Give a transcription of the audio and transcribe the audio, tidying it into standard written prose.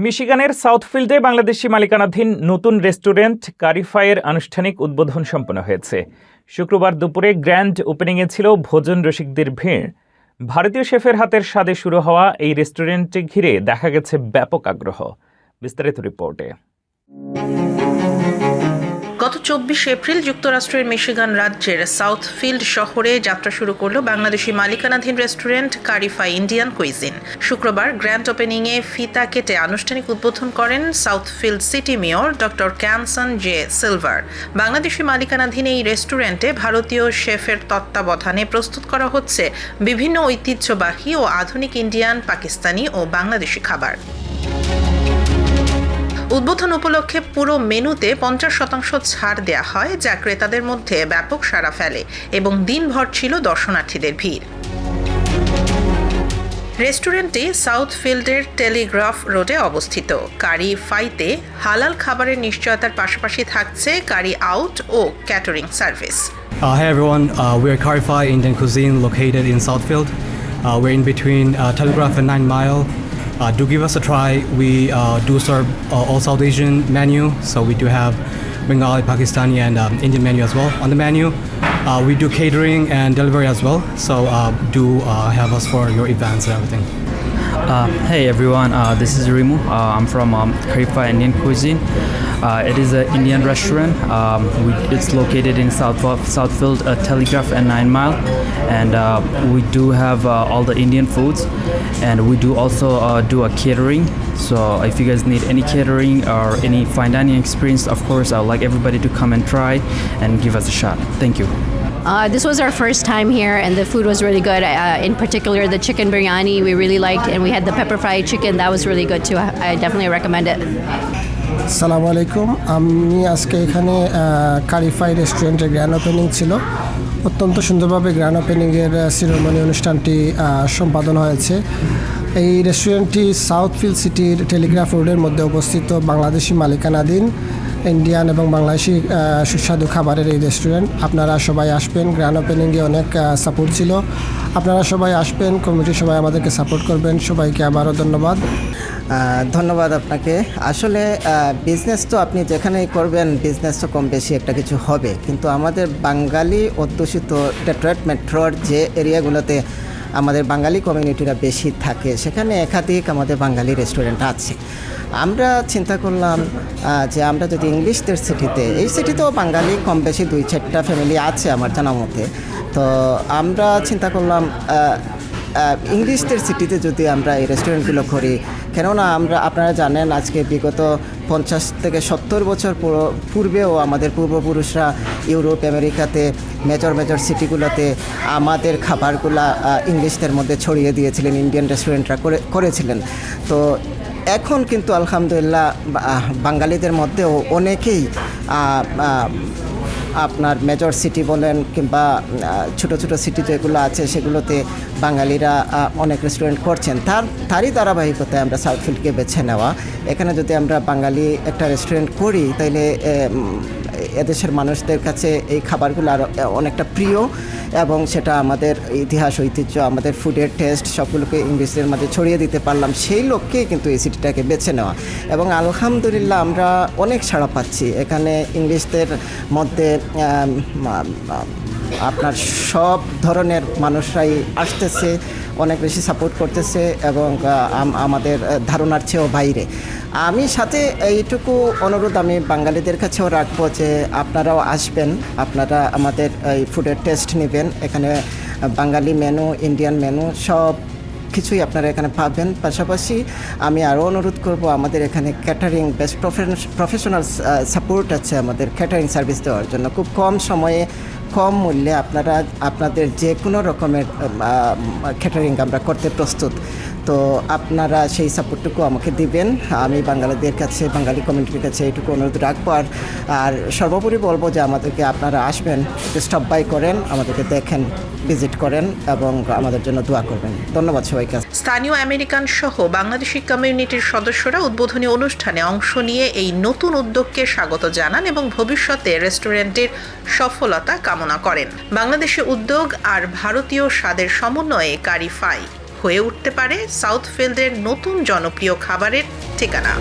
মিশিগানের সাউথফিল্ডে বাংলাদেশি মালিকানাধীন নতুন রেস্টুরেন্ট কারিফাইয়ের আনুষ্ঠানিক উদ্বোধন সম্পন্ন হয়েছে। শুক্রবার দুপুরে গ্র্যান্ড ওপেনিংয়ে ছিল ভোজন রসিকদের ভিড়। ভারতীয় শেফের হাতের স্বাদে শুরু হওয়া এই রেস্টুরেন্টটি ঘিরে দেখা গেছে ব্যাপক আগ্রহ। বিস্তারিত রিপোর্টে। গত ২৪ এপ্রিল যুক্তরাষ্ট্রের মিশিগান রাজ্যের সাউথফিল্ড শহরে যাত্রা শুরু করল বাংলাদেশি মালিকানাধীন রেস্টুরেন্ট কারিফাই ইন্ডিয়ান কুইজিন। শুক্রবার গ্র্যান্ড ওপেনিংয়ে ফিতা কেটে আনুষ্ঠানিক উদ্বোধন করেন Southfield city mayor doctor Kenson J Silver. Bangladeshi মালিকানাধীন এই রেস্টুরেন্টে ভারতীয় শেফের তত্ত্বাবধানে প্রস্তুত করা হচ্ছে বিভিন্ন ঐতিহ্যবাহী ও আধুনিক ইন্ডিয়ান, পাকিস্তানি ও বাংলাদেশি খাবার। উদ্বোধন উপলক্ষে পুরো মেনুতে ৫০% ছাড় দেয়া হয়, যা ক্রেতাদের মধ্যে ব্যাপক সাড়া ফেলে এবং দিনভর ছিল দর্শনার্থীদের ভিড়। রেস্টুরেন্টটি সাউথফিল্ডের টেলিগ্রাফ রোডে অবস্থিত। কারি ফাইতে হালাল খাবারের নিশ্চয়তার পাশাপাশি থাকছে কারি আউট ও catering service. Hey everyone, we're Karifai Indian Cuisine located in Southfield. We're in between Telegraph and 9 Mile. Do give us a try. We do serve all South Asian menu, so we do have Bengali, Pakistani, and Indian menu as well on the menu. We do catering and delivery as well, so do have us for your events and everything. Hey everyone, this is Rimu. I'm from Karifai Indian Cuisine. It is an Indian restaurant. It's located in Southfield, Telegraph and 9 Mile, and we do have all the Indian foods, and we do also do a catering. So if you guys need any catering or any fine dining experience, of course I would like everybody to come and try and give us a shot. Thank you. This was our first time here, and the food was really good. In particular, the chicken biryani we really liked, and we had the pepper fried chicken. That was really good too. I definitely recommend it. আসসালামু আলাইকুম। আমি আজকে এখানে কারিফাই রেস্টুরেন্টের grand opening ছিল। অত্যন্ত সুন্দরভাবে grand ওপেনিংয়ের ceremony অনুষ্ঠানটি সম্পাদন হয়েছে। এই রেস্টুরেন্টটি সাউথফিল্ড সিটির টেলিগ্রাফ রোডের মধ্যে অবস্থিত বাংলাদেশি মালিকানাধীন ইন্ডিয়ান এবং বাংলাদেশি সুস্বাদু খাবারের এই রেস্টুরেন্ট। আপনারা সবাই আসবেন। গ্র্যান্ড ওপেনিংয়ে অনেক সাপোর্ট ছিল। আপনারা সবাই আসবেন, কমিটির সবাই আমাদেরকে সাপোর্ট করবেন। সবাইকে আবারও ধন্যবাদ। ধন্যবাদ আপনাকে। আসলে বিজনেস তো আপনি যেখানেই করবেন, বিজনেস তো কম বেশি একটা কিছু হবে, কিন্তু আমাদের বাঙালি অধ্যুষিত ডেট্রয়েট মেট্রোর যে এরিয়াগুলোতে আমাদের বাঙালি কমিউনিটিরা বেশি থাকে, সেখানে একাধিক আমাদের বাঙালি রেস্টুরেন্ট আছে। আমরা চিন্তা করলাম যে আমরা যদি ইংলিশদের সিটিতে, এই সিটিতেও বাঙালি কম বেশি ২-৪টা ফ্যামিলি আছে আমার জানা মতে, তো আমরা চিন্তা করলাম ইংলিশদের সিটিতে যদি আমরা এই রেস্টুরেন্টগুলো করি। কেননা আপনারা জানেন আজকে বিগত ৫০ থেকে ৭০ বছর পূর্বেও আমাদের পূর্বপুরুষরা ইউরোপ, আমেরিকাতে মেজর সিটিগুলোতে আমাদের খাবারগুলা ইংলিশদের মধ্যে ছড়িয়ে দিয়েছিলেন, ইন্ডিয়ান রেস্টুরেন্টরা করেছিলেন। তো এখন কিন্তু আলহামদুলিল্লাহ বাঙালিদের মধ্যেও অনেকেই আপনার মেজর সিটি বলেন কিংবা ছোট সিটি যেগুলো আছে সেগুলোতে বাঙালিরা অনেক রেস্টুরেন্ট করছেন। তারই ধারাবাহিকতায় আমরা সাউথফিল্ডকে বেছে নেওয়া। এখানে যদি আমরা বাঙালি একটা রেস্টুরেন্ট করি, তাইলে এদেশের মানুষদের কাছে এই খাবারগুলো আরও অনেকটা প্রিয়, এবং সেটা আমাদের ইতিহাস, ঐতিহ্য, আমাদের ফুডের টেস্ট সবগুলোকে ইংলিশদের মাঝে ছড়িয়ে দিতে পারলাম। সেই লক্ষ্যেই কিন্তু এই সিটিটাকে বেছে নেওয়া, এবং আলহামদুলিল্লাহ আমরা অনেক সাড়া পাচ্ছি। এখানে ইংলিশদের মধ্যে আপনার সব ধরনের মানুষরাই আসতেছে, অনেক বেশি সাপোর্ট করতেছে, এবং আমাদের ধারণার চেয়েও বাইরে। আমি সাথে এইটুকু অনুরোধ আমি বাঙালিদের কাছেও রাখবো যে আপনারাও আসবেন, আপনারা আমাদের এই ফুডের টেস্ট নেবেন। এখানে বাঙালি মেনু, ইন্ডিয়ান মেনু সব কিছুই আপনারা এখানে পাবেন। পাশাপাশি আমি আরও অনুরোধ করব, আমাদের এখানে ক্যাটারিং বেস্ট প্রফেশনাল সাপোর্ট আছে আমাদের ক্যাটারিং সার্ভিস দেওয়ার জন্য। খুব কম সময়ে, কম মূল্যে আপনাদের যে কোনো রকমের ক্যাটারিং আমরা করতে প্রস্তুত। তো আপনারা সেই সাপোর্টটুকু আমাকে দিবেন। আমি বাঙালিদের কাছে, বাঙালি কমিউনিটির কাছে এইটুকু অনুরোধ রাখবো। আর সর্বোপরি বলবো যে আমাদেরকে আপনারা আসবেন, স্টপ বাই করেন, আমাদেরকে দেখেন, ভিজিট করেন এবং আমাদের জন্য দোয়া করবেন। ধন্যবাদ সবাইকে। স্থানীয় আমেরিকান সহ বাংলাদেশি কমিউনিটির সদস্যরা উদ্বোধনী অনুষ্ঠানে অংশ নিয়ে এই নতুন উদ্যোগকে স্বাগত জানান এবং ভবিষ্যতে রেস্টুরেন্টের সফলতা কামনা করেন। বাংলাদেশি উদ্যোগ আর ভারতীয় স্বাদের সমন্বয়ে কারিফাই হয়ে উঠতে পারে সাউথফিল্ডের নতুন জনপ্রিয় খাবারের ঠিকানা।